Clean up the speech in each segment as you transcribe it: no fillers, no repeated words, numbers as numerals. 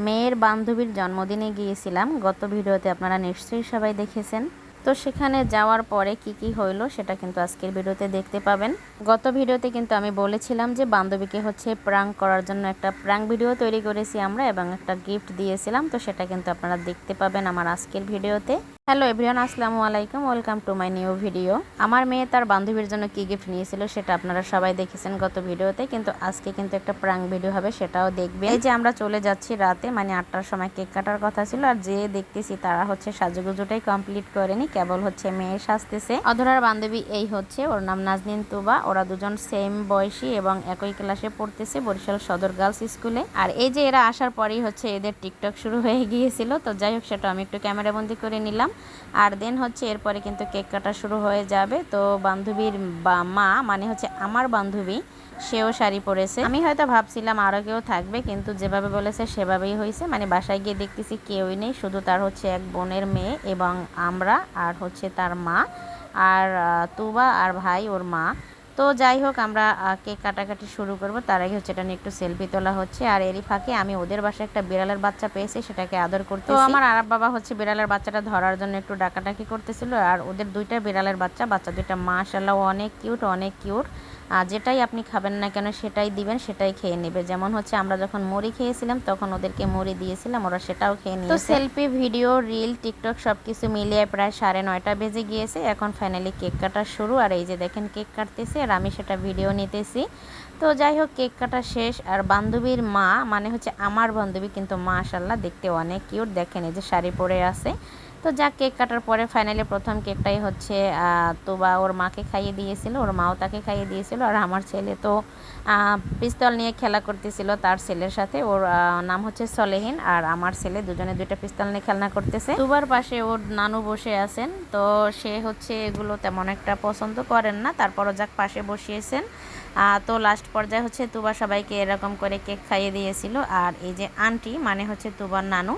মেয়ের বান্ধবীর জন্মদিনে গিয়েছিলাম। গত ভিডিওতে আপনারা নিশ্চয়ই সবাই দেখেছেন। তো সেখানে যাওয়ার পরে কি হইলো সেটা কিন্তু আজকের ভিডিওতে দেখতে পাবেন। গত ভিডিওতে কিন্তু আমি বলেছিলাম যে বান্ধবীকে প্র্যাঙ্ক করার জন্য একটা প্র্যাঙ্ক ভিডিও তৈরি করেছি আমরা এবং একটা গিফট দিয়েছিলাম। তো সেটা কিন্তু আপনারা দেখতে পাবেন আমার আজকের ভিডিওতে। হ্যালো এভরিওয়ান, আসসালামু আলাইকুম, welcome to my new video. আমার মেয়ে তার বান্ধবীর জন্য কি গিফট নিয়েছিল সেটা আপনারা সবাই দেখেছেন গত ভিডিওতে, কিন্তু আজকে কিন্তু একটা প্র্যাঙ্ক ভিডিও হবে, সেটাও দেখবে। এই যে আমরা চলে যাচ্ছি রাতে, মানে 8টার সময় কেক কাটার কথা ছিল, আর যে দেখতেছি তারা সাজুগুজুটাই কমপ্লিট করেনি, কেবল মেয়ে সাজতেছে। অধরার বান্ধবী এই ওর নাম নাজনীন তুবা। ওরা দুজন সেম বয়সী এবং একই ক্লাসে পড়তেছে বরিশাল সদর গার্লস স্কুলে। আর এই যে এরা আসার পরেই এদের টিকটক শুরু হয়ে গিয়েছিল। তো যাই হোক, সেটা আমি একটু ক্যামেরাবন্দি করে নিলাম। আর দেন এরপরে কিন্তু কেক কাটা শুরু হয়ে যাবে। তো বান্ধবীর মা, মানে আমার বান্ধবী, সেও শাড়ি পরেছে। আমি হয়তো ভাবছিলাম আরও কেউ থাকবে, কিন্তু যেভাবে বলেছে সেভাবেই হয়েছে। মানে বাসায় গিয়ে দেখতেছি কেউই নেই, শুধু তার এক বোনের মেয়ে এবং আমরা, আর তার মা, আর তুবা আর ভাই ওর মা। তো যাই হোক, আমরা কেক কাটাকাটি শুরু করব। তার আগে এটা নিয়ে একটু সেলফি তোলা হচ্ছে। আর এরই ফাঁকে আমি ওদের বাসায় একটা বিড়ালের বাচ্চা পেয়েছি, সেটাকে আদর করতে। তো আমার আরব বাবা বিড়ালের বাচ্চাটা ধরার জন্য একটু ডাকাডাকি করতেছিল। আর ওদের দুইটা বিড়ালের বাচ্চা দুইটা মাশাআল্লাহ অনেক কিউট, অনেক কিউট। যেটাই আপনি খাবেন না কেন সেটাই দিবেন, সেটাই খেয়ে নেবে। যেমন আমরা যখন মুড়ি খেয়েছিলাম তখন ওদেরকে মুড়ি দিয়েছিলাম, ওরা সেটাও খেয়ে নিয়েছে। তো সেলফি, ভিডিও, রিল, টিকটক সবকিছু মিলিয়ে প্রায় 9:30 বেজে গিয়েছে। এখন ফাইনালি কেক কাটা শুরু। আর এই যে দেখেন কেক কাটতেছে আর আমি সেটা ভিডিও নিতেছি। তো যাই হোক, কেক কাটা শেষ। আর বান্ধবীর মা, মানে আমার বান্ধবী, কিন্তু মাশাআল্লাহ দেখতে অনেক কিউট। দেখেন এই যে শাড়ি পরে আছে। তো যা কেক কাটার পরে ফাইনালি প্রথম কেকটাই তোবা ওর মাকে খাইয়ে দিয়েছিল, ওর মাও তাকে খাইয়ে দিয়েছিল। আর আমার ছেলে তো পিস্তল নিয়ে খেলা করতেছিল তার ছেলের সাথে। ওর নাম সলেহিন, আর আমার ছেলে, দুজনে দুইটা পিস্তল নিয়ে খেলনা করতেছে। তুবার পাশে ওর নানু বসে আছেন। তো সে এগুলো তেমন একটা পছন্দ করেন না, তারপরও যাক পাশে বসিয়েছেন। তো লাস্ট পর্যায়ে তুবা সবাইকে এরকম করে কেক খাইয়ে দিয়েছিল। আর এই যে আন্টি, মানে তুবার নানু,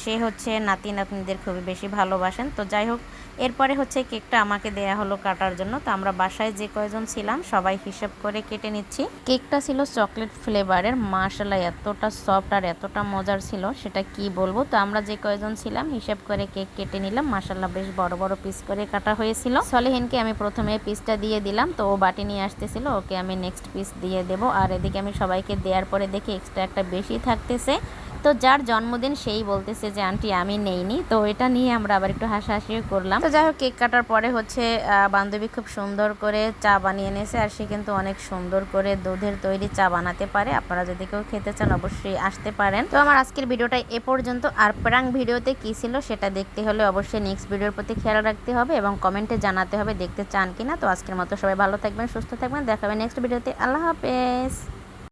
সে নাতি নাতনিদের খুবই বেশি ভালোবাসেন। তো যাই হোক, এরপরে কেকটা আমাকে দেয়া হলো কাটার জন্য। তো আমরা বাসায় যে কয়জন ছিলাম সবাই হিসেব করে কেটে নিচ্ছি। কেকটা ছিল চকলেট ফ্লেভারের, মাশাআল্লাহ এতটা সফট আর এতটা মজার ছিল সেটা কি বলবো। তো আমরা যে কয়জন ছিলাম হিসেব করে কেক কেটে নিলাম। মাশাআল্লাহ বেশ বড় বড় পিস করে কাটা হয়েছিল। সলেহিনকে আমি প্রথমে পিসটা দিয়ে দিলাম, তো ও বাটি নিয়ে আসতেছিল, ওকে আমি নেক্সট পিস দিয়ে দেবো। আর এদিকে আমি সবাইকে দেওয়ার পরে দেখি এক্সট্রা একটা বেশি থাকতেছে। তো যার জন্মদিন সেই বলতেছে যে আন্টি আমি নেইনি। তো এটা নিয়ে আমরা আবার একটু হাসাহাসিও করলাম। তো যাই হোক, কেক কাটার পরে বান্ধবী খুব সুন্দর করে চা বানিয়ে এনেছে। আর সে কিন্তু অনেক সুন্দর করে দুধের তৈরি চা বানাতে পারে। আপনারা যদি কেউ খেতে চান অবশ্যই আসতে পারেন। তো আমার আজকের ভিডিওটা এ পর্যন্ত। আর প্র্যাঙ্ক ভিডিওতে কী ছিল সেটা দেখতে হলে অবশ্যই নেক্সট ভিডিওর প্রতি খেয়াল রাখতে হবে এবং কমেন্টে জানাতে হবে দেখতে চান কিনা। তো আজকের মতো সবাই ভালো থাকবেন, সুস্থ থাকবেন, দেখা হবে নেক্সট ভিডিওতে। আল্লাহ হাফেজ।